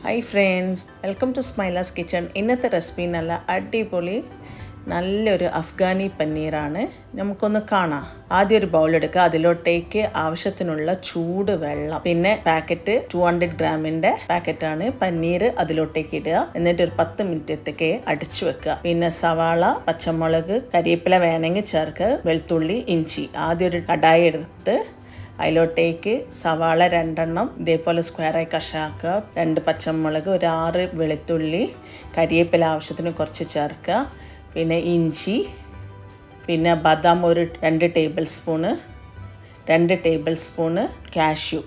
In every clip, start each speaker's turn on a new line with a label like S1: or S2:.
S1: Hi friends, welcome to Smilaskitchen. ഇന്നത്തെ recipe നല്ല അടിപൊളി നല്ലൊരു അഫ്ഗാനി പനീറാണ്. നമുക്കൊന്ന് കാണാം. ആദ്യം ഒരു ബൗൾ എടുക്കുക. അതിലോട്ടേക്ക് ആവശ്യത്തിനുള്ള ചൂട് വെള്ളം, പിന്നെ പാക്കറ്റ് 200 ഗ്രാമിൻ്റെ പാക്കറ്റാണ് പനീർ, അതിലോട്ടേക്ക് ഇടുക. എന്നിട്ട് ഒരു 10 മിനിറ്റത്തേക്ക് അടിച്ചു വെക്കുക. പിന്നെ സവാള, പച്ചമുളക്, കരിവേപ്പില വേണമെങ്കിൽ ചേർക്കുക, വെളുത്തുള്ളി, ഇഞ്ചി. ആദ്യം ഒരു കടായി എടുത്ത് അതിലോട്ടേക്ക് സവാള 2 എണ്ണം ഇതേപോലെ സ്ക്വയറായി കഷാക്കുക, 2 പച്ചമുളക്, ഒരു 6 വെളുത്തുള്ളി, കരിവേപ്പില ആവശ്യത്തിന് കുറച്ച് ചേർക്കുക, പിന്നെ ഇഞ്ചി, പിന്നെ ബദാം ഒരു 2 table spoon, 2 table spoon cashew,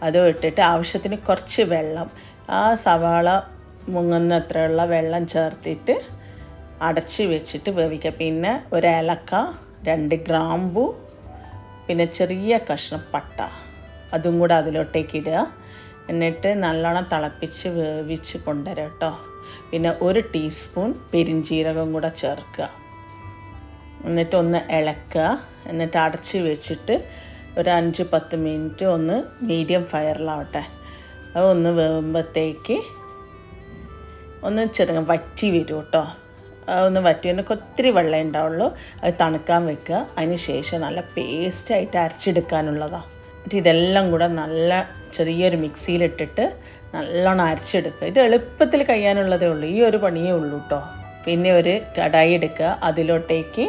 S1: അതും ഇട്ടിട്ട് ആവശ്യത്തിന് കുറച്ച് വെള്ളം, ആ സവാള മുങ്ങുന്നത്രയുള്ള വെള്ളം ചേർത്തിട്ട് അടച്ച് വെച്ചിട്ട് വേവിക്കുക. പിന്നെ ഒരു ഏലക്ക, 2 ഗ്രാമ്പു, പിന്നെ ചെറിയ കഷ്ണം പട്ട, അതും കൂടെ അതിലോട്ടേക്ക് ഇടുക. എന്നിട്ട് നല്ലോണം തിളപ്പിച്ച് വേവിച്ച് കൊണ്ടുവരാം കേട്ടോ. പിന്നെ 1 ടീസ്പൂൺ പെരിഞ്ജീരകം കൂടെ ചേർക്കുക. എന്നിട്ട് ഒന്ന് ഇളക്കുക. എന്നിട്ട് അടച്ച് വെച്ചിട്ട് ഒരു 5-10 മിനിറ്റ് ഒന്ന് മീഡിയം ഫയറിലാവട്ടെ. അത് ഒന്ന് വേകുമ്പോഴത്തേക്ക് ഒന്ന് ചെറുങ്ങനെ വറ്റി വരും കേട്ടോ. ഒന്ന് വറ്റിയതിന് ഒത്തിരി വെള്ളം ഉണ്ടാവുള്ളൂ. അത് തണുക്കാൻ വെക്കുക. അതിന് ശേഷം നല്ല പേസ്റ്റായിട്ട് അരച്ചെടുക്കാനുള്ളതാണ്. എന്നിട്ട് ഇതെല്ലാം കൂടെ നല്ല ചെറിയൊരു മിക്സിയിലിട്ടിട്ട് നല്ലോണം അരച്ചെടുക്കുക. ഇത് എളുപ്പത്തിൽ കഴിയാനുള്ളതേ ഉള്ളൂ, ഈ ഒരു പണിയേ ഉള്ളൂ കേട്ടോ. പിന്നെ ഒരു കടായി എടുക്കുക. അതിലോട്ടേക്ക്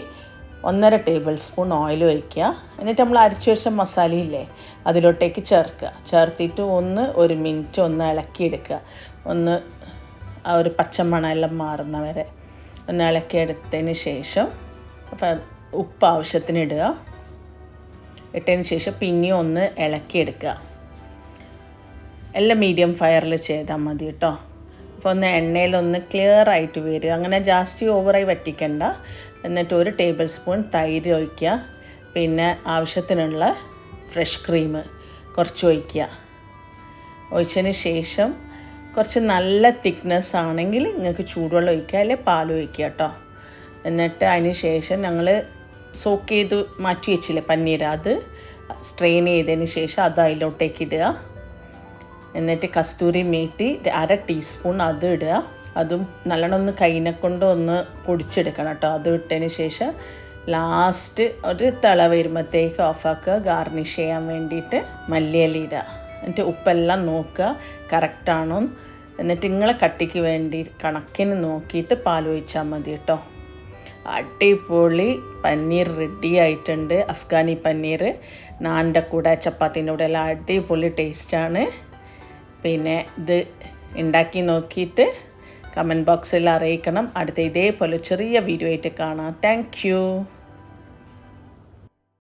S1: 1.5 ടേബിൾ സ്പൂൺ ഓയിൽ ഒഴിക്കുക. എന്നിട്ട് നമ്മൾ അരച്ച് വെച്ച മസാലയില്ലേ അതിലോട്ടേക്ക് ചേർക്കുക. ചേർത്തിട്ട് 1 മിനിറ്റ് ഒന്ന് ഇളക്കിയെടുക്കുക. ഒന്ന് ആ ഒരു പച്ചമണമെല്ലാം മാറുന്നവരെ ഒന്ന് ഇളക്കിയെടുത്തതിന് ശേഷം അപ്പം ഉപ്പ് ആവശ്യത്തിന് ഇടുക. ഇട്ടതിന് ശേഷം പിന്നെയും ഒന്ന് ഇളക്കിയെടുക്കുക. എല്ലാം മീഡിയം ഫയറിൽ ചെയ്താൽ മതി കേട്ടോ. അപ്പോൾ ഒന്ന് എണ്ണയിലൊന്ന് ക്ലിയർ ആയിട്ട് വരിക. അങ്ങനെ ജാസ്തി ഓവറായി വറ്റിക്കണ്ട. എന്നിട്ട് 1 ടേബിൾ സ്പൂൺ തൈര് ഒഴിക്കുക. പിന്നെ ആവശ്യത്തിനുള്ള ഫ്രഷ് ക്രീം കുറച്ച് ഒഴിക്കുക. ഒഴിച്ചതിന് ശേഷം കുറച്ച് നല്ല തിക്നെസ് ആണെങ്കിൽ നിങ്ങൾക്ക് ചൂടുവെള്ളം ഒഴിക്കുക, അല്ലെങ്കിൽ പാൽ ഒഴിക്കുക കേട്ടോ. എന്നിട്ട് അതിന് ശേഷം ഞങ്ങൾ സോക്ക് ചെയ്ത് മാറ്റി വെച്ചില്ലേ പനീർ, അത് സ്ട്രെയിൻ ചെയ്തതിന് ശേഷം അത് അതിലോട്ടേക്ക് ഇടുക. എന്നിട്ട് കസ്തൂരി മേത്തി 1/2 ടീസ്പൂൺ അത് ഇടുക. അതും നല്ലോണം ഒന്ന് കൈനെ കൊണ്ട് ഒന്ന് പൊടിച്ചെടുക്കണം കേട്ടോ. അത് ഇട്ടതിന് ശേഷം ലാസ്റ്റ് ഒരു തിള വരുമ്പോഴത്തേക്ക് ഓഫാക്കുക. ഗാർണിഷ് ചെയ്യാൻ വേണ്ടിയിട്ട് മല്ലിയില ഇടുക. എന്നിട്ട് ഉപ്പെല്ലാം നോക്കുക കറക്റ്റാണോ. എന്നിട്ട് നിങ്ങളെ കട്ടിക്ക് വേണ്ടി കണക്കിന് നോക്കിയിട്ട് പാൽ ഒഴിച്ചാൽ മതി കേട്ടോ. അടിപൊളി പനീർ റെഡി ആയിട്ടുണ്ട്. അഫ്ഗാനി പനീർ നാനിൻ്റെ കൂടെ ചപ്പാത്തിൻ്റെ കൂടെ എല്ലാം അടിപൊളി ടേസ്റ്റാണ്. പിന്നെ ഇത് ഉണ്ടാക്കി നോക്കിയിട്ട് കമൻറ്റ് ബോക്സിൽ അറിയിക്കണം. അടുത്ത ഇതേപോലെ ചെറിയ വീഡിയോ ആയിട്ട് കാണാം. Thank you.